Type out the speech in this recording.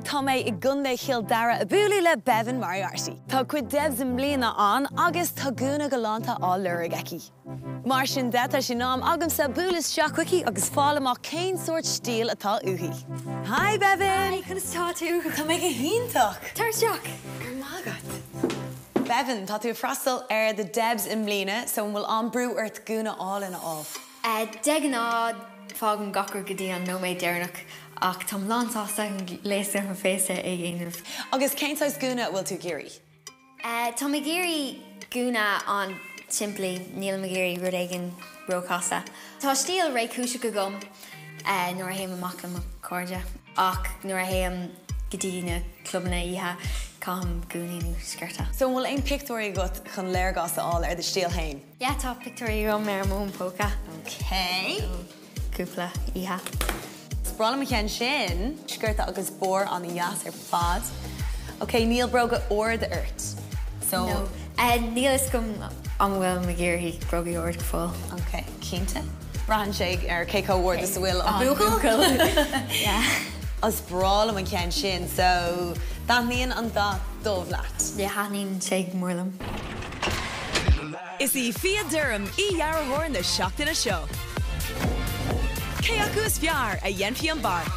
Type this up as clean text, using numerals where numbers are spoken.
tá mé I Contae Chill Dara a bualadh le Béibhinn Mhuircheartaigh. Tá cuid debs an mbliana an agus tá gúna galanta á luirg aici. Mar sin de tá sin nám agam sa bualas seachuici agus fáil amach cén sort stíl atá uí. Hi Béibhinn! Hi, chunas tá tú? Tá mé go híntaach. Tar seach. Mágat. Béibhinn, tá tú freastal de debs an mbliana so bhfuil an brú ort gúna álainn ábh. Deagná fágam gachar go dtí an nóméid dearnach ach tá lántásta an Gléasta chun Féasta dhéanamh. Agus céintáis gúna bhfuil tú géirí? Tá mé géirí gúna an simply níl mé géirí rud éigean rócásta. Tá stíl ré cúise go gom nuair a héim amach am cóide ach nuair a héim go dtí na clubbanna ihe Cam gúnaí scerta. So bhfuil ein pictóí got chun léirgása áil de stíl hain? Ja, tá pictóí rom ar mún póca. Okay. Cúpla ihe. Sprála me chean sin, scerta agus bór an I dheas fad. Okay, níl broga or the earth. So No. Níl is gom an bhfuil me géirí brogaí or go fáil. Okay, cínta. Brahan sé céicá bhór is bhfuil an búcail. Yeah. As sprála me chean sin, so that níon an dá dómh leat. Ja, hanín sé mórlam. Is I Fiadh Durham iarraidh na seachtainna seo. Cé acu is fearr a dhéanfaidh an bart.